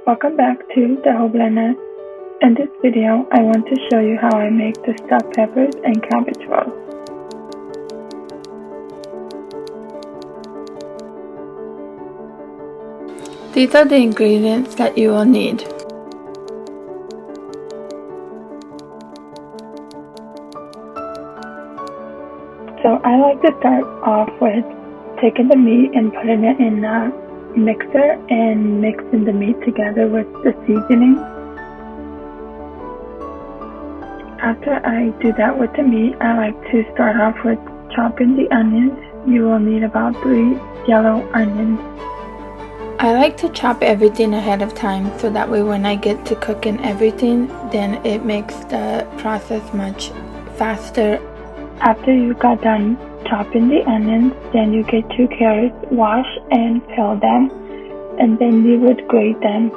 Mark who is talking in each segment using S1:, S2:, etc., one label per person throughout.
S1: Welcome back to the Whole Blender. In this video, I want to show you how I make the stuffed peppers and cabbage rolls. These are the ingredients that you will need. So I like to start off with taking the meat and putting it in a mixer and mixing the meat together with the seasoning. After I do that with the meat, I like to start off with chopping the onions. You will need about 3 yellow onions. I like to chop everything ahead of time so that way when I get to cooking everything, then it makes the process much faster. After you got done chopping the onions, then you get 2 carrots, wash and peel them, and then you would grate them.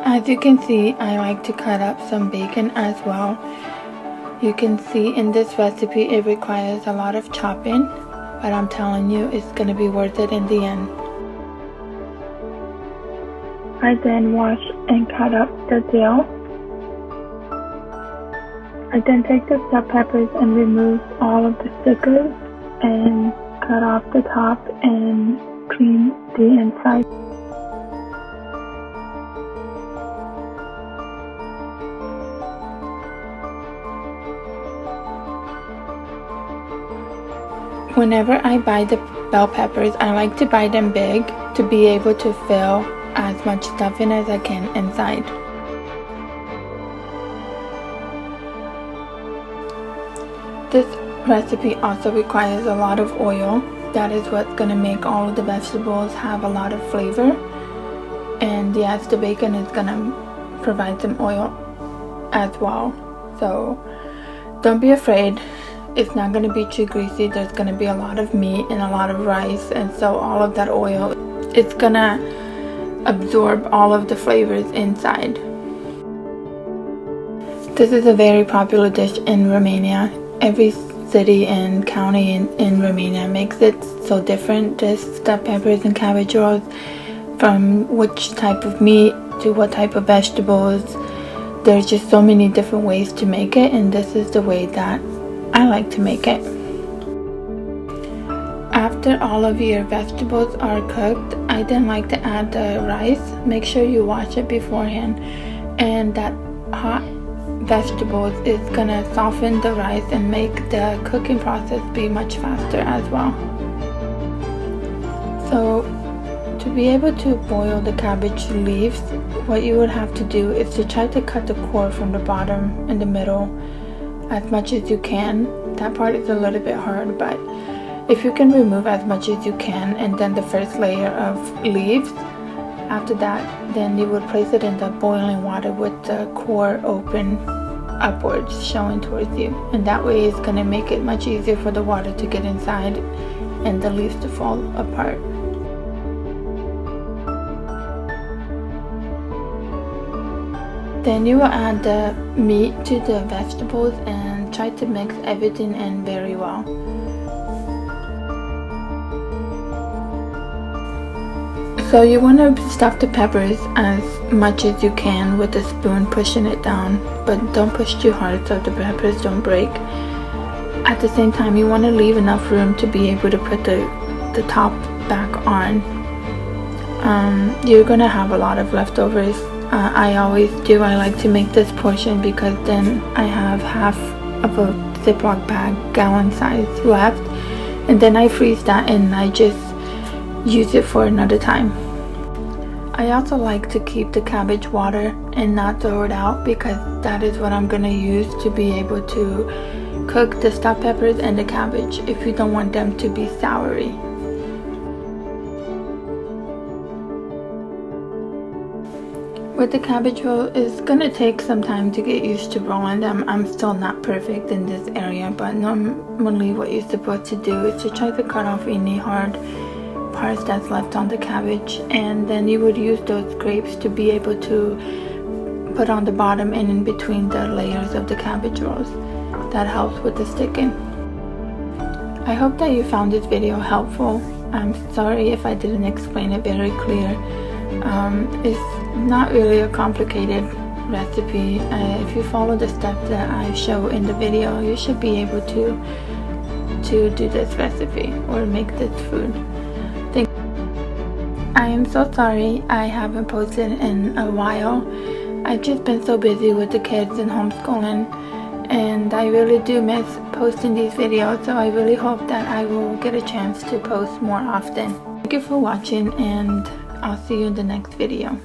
S1: As you can see, I like to cut up some bacon as well. You can see in this recipe it requires a lot of chopping, but I'm telling you it's going to be worth it in the end. I then wash and cut up the dill. I then take the stuffed peppers and remove all of the stickers and cut off the top and clean the inside. Whenever I buy the bell peppers, I like to buy them big to be able to fill as much stuffing as I can inside. This recipe also requires a lot of oil. That is what's going to make all of the vegetables have a lot of flavor. And yes, the bacon is going to provide some oil as well. So don't be afraid. It's not going to be too greasy. There's going to be a lot of meat and a lot of rice. And so all of that oil, it's going to absorb all of the flavors inside. This is a very popular dish in Romania. Every city and county in Romania makes it so different. Just stuffed peppers and cabbage rolls, from which type of meat to what type of vegetables. There's just so many different ways to make it, and this is the way that I like to make it. After all of your vegetables are cooked, I then like to add the rice. Make sure you wash it beforehand, and that hot vegetables is gonna soften the rice and make the cooking process be much faster as well. So to be able to boil the cabbage leaves, what you would have to do is to try to cut the core from the bottom and the middle as much as you can. That part is a little bit hard, but if you can remove as much as you can, and then the first layer of leaves, after that, then you would place it in the boiling water with the core open upwards, showing towards you. And that way it's going to make it much easier for the water to get inside and the leaves to fall apart. Then you will add the meat to the vegetables and try to mix everything in very well. So you want to stuff the peppers as much as you can with a spoon, pushing it down, but don't push too hard so the peppers don't break. At the same time, you want to leave enough room to be able to put the top back on. You're going to have a lot of leftovers. I always do. I like to make this portion because then I have half of a Ziploc bag, gallon size, left, and then I freeze that and I just use it for another time. I also like to keep the cabbage water and not throw it out, because that is what I'm going to use to be able to cook the stuffed peppers and the cabbage if you don't want them to be soury. With the cabbage roll, it's going to take some time to get used to rolling them. I'm still not perfect in this area, but normally what you're supposed to do is to try to cut off any hard parts that's left on the cabbage, and then you would use those scrapes to be able to put on the bottom and in between the layers of the cabbage rolls. That helps with the sticking. I hope that you found this video helpful. I'm sorry if I didn't explain it very clear, It's not really a complicated recipe. If you follow the steps that I show in the video, you should be able to do this recipe or make this food. I am so sorry I haven't posted in a while. I've just been so busy with the kids and homeschooling, and I really do miss posting these videos, so I really hope that I will get a chance to post more often. Thank you for watching, and I'll see you in the next video.